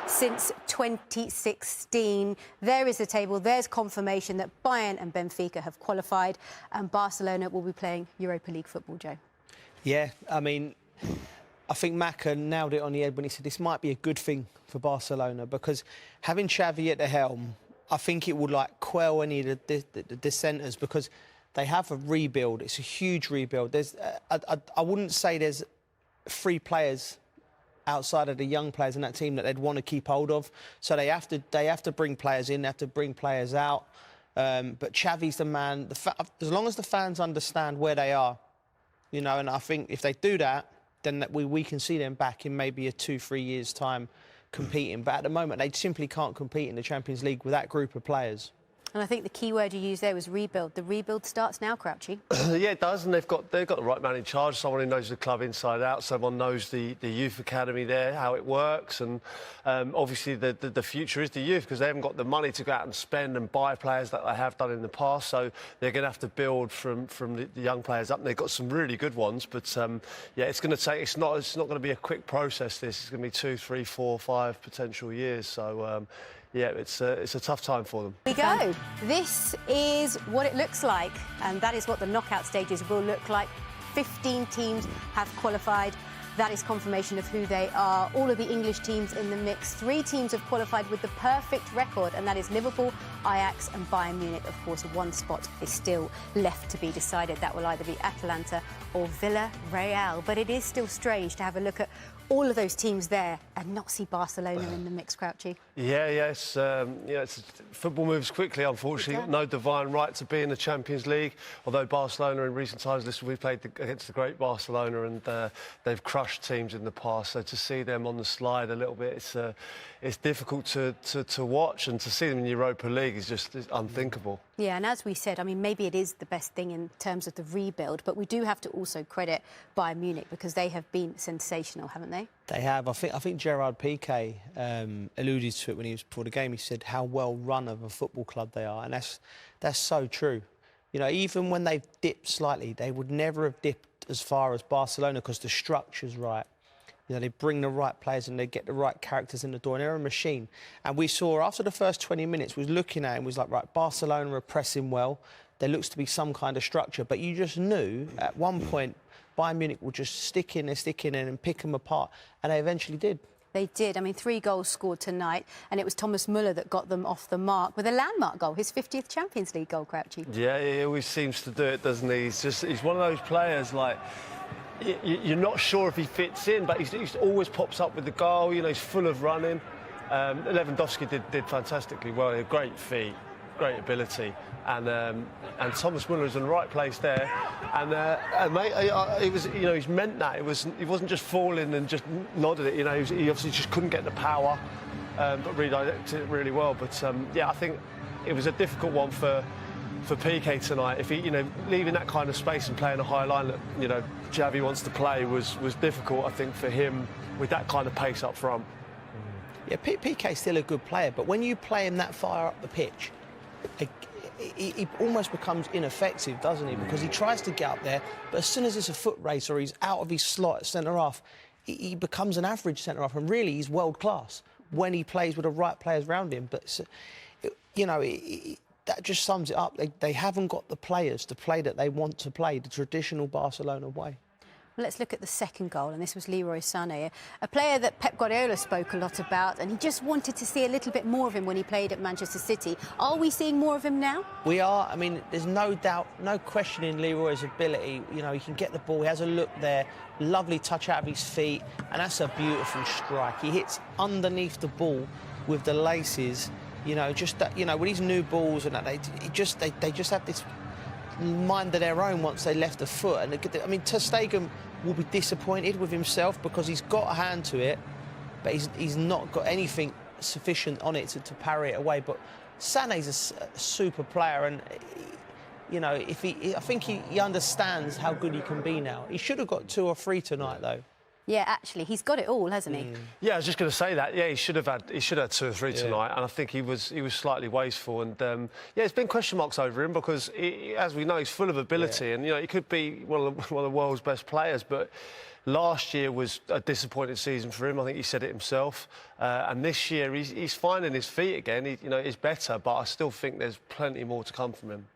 Since 2016. There is the table. There's confirmation that Bayern and Benfica have qualified, and Barcelona will be playing Europa League football, Joe. Yeah, I mean, I think Maka nailed it on the head when he said this might be a good thing for Barcelona, because having Xavi at the helm, I think it would quell any of the dissenters, because they have a rebuild. It's a huge rebuild. There's, I wouldn't say there's 3 players outside of the young players in that team that they'd want to keep hold of. So they have to bring players in, they have to bring players out. But Xavi's the man. As long as the fans understand where they are, you know, and I think if they do that, then we can see them back in maybe a 2-3 years' time competing. But at the moment, they simply can't compete in the Champions League with that group of players. And I think the key word you used there was rebuild. The rebuild starts now, Crouchy. Yeah, it does, and they've got the right man in charge, someone who knows the club inside out, someone knows the youth academy there, how it works, and obviously the future is the youth, because they haven't got the money to go out and spend and buy players that they have done in the past, so they're going to have to build from the young players up. And they've got some really good ones, but yeah, it's going to take. It's not going to be a quick process. It's going to be 2, 3, 4, 5 potential years. So. Yeah, it's a tough time for them. Here we go. This is what it looks like, and that is what the knockout stages will look like. 15 teams have qualified. That is confirmation of who they are. All of the English teams in the mix. 3 teams have qualified with the perfect record, and that is Liverpool, Ajax and Bayern Munich. Of course, 1 spot is still left to be decided. That will either be Atalanta or Villarreal. But it is still strange to have a look at all of those teams there and not see Barcelona in the mix, Crouchy. Yeah, football moves quickly, unfortunately. No divine right to be in the Champions League, although Barcelona in recent times, listen, we've played against the great Barcelona, and they've crushed teams in the past, so to see them on the slide a little bit, it's difficult to watch, and to see them in Europa League is just unthinkable. Yeah, and as we said, I mean, maybe it is the best thing in terms of the rebuild, but we do have to also credit Bayern Munich, because they have been sensational, haven't they? They have. I think Gerard Piqué alluded to it when he was before the game. He said how well run of a football club they are, and that's so true. You know, even when they've dipped slightly, they would never have dipped as far as Barcelona, because the structure's right. You know, they bring the right players and they get the right characters in the door, and they're a machine. And we saw after the first 20 minutes, we was looking at it and was like, right, Barcelona are pressing well. There looks to be some kind of structure, but you just knew at one point Bayern Munich would just stick in and pick them apart, and they eventually did. They did. I mean, 3 goals scored tonight, and it was Thomas Muller that got them off the mark with a landmark goal, his 50th Champions League goal, Crouchy. Yeah, he always seems to do it, doesn't he? He's one of those players, like, you're not sure if he fits in, but he always pops up with the goal. You know, he's full of running. Lewandowski did fantastically well. He had great feet, great ability, and Thomas Muller was in the right place there. And mate, it was, you know, he's meant that. He wasn't just falling and just nodded it. You know, he obviously just couldn't get the power, but redirected it really well. But yeah, I think it was a difficult one for Piqué tonight. If he, you know, leaving that kind of space and playing a high line that, you know, Xavi wants to play was difficult, I think, for him with that kind of pace up front. Yeah, Piqué's still a good player, but when you play him that far up the pitch, he almost becomes ineffective, doesn't he? Because he tries to get up there, but as soon as it's a foot race or he's out of his slot at centre-half, he becomes an average centre-half, and really he's world-class when he plays with the right players around him. But, you know, that just sums it up. They haven't got the players to play that they want to play, the traditional Barcelona way. Well, let's look at the second goal, and this was Leroy Sane, a player that Pep Guardiola spoke a lot about, and he just wanted to see a little bit more of him when he played at Manchester City. Are we seeing more of him now? We are. I mean, there's no doubt, no questioning Leroy's ability. You know, he can get the ball, he has a look there, lovely touch out of his feet, and that's a beautiful strike. He hits underneath the ball with the laces. You know, just that, you know, with these new balls and that, they just have this mind of their own once they left the foot. And I mean, ter Stegen will be disappointed with himself because he's got a hand to it, but he's not got anything sufficient on it to parry it away. But Sané's a super player, and you know, I think he understands how good he can be now. He should have got 2 or 3 tonight, though. Yeah, actually, he's got it all, hasn't he? Yeah, I was just going to say that. Yeah, he should have had 2 or 3 tonight, and I think he was slightly wasteful. And yeah, there's been question marks over him because, as we know, he's full of ability, and you know, he could be one of the world's best players, but last year was a disappointing season for him. I think he said it himself. And this year, he's finding his feet again. He's better, but I still think there's plenty more to come from him.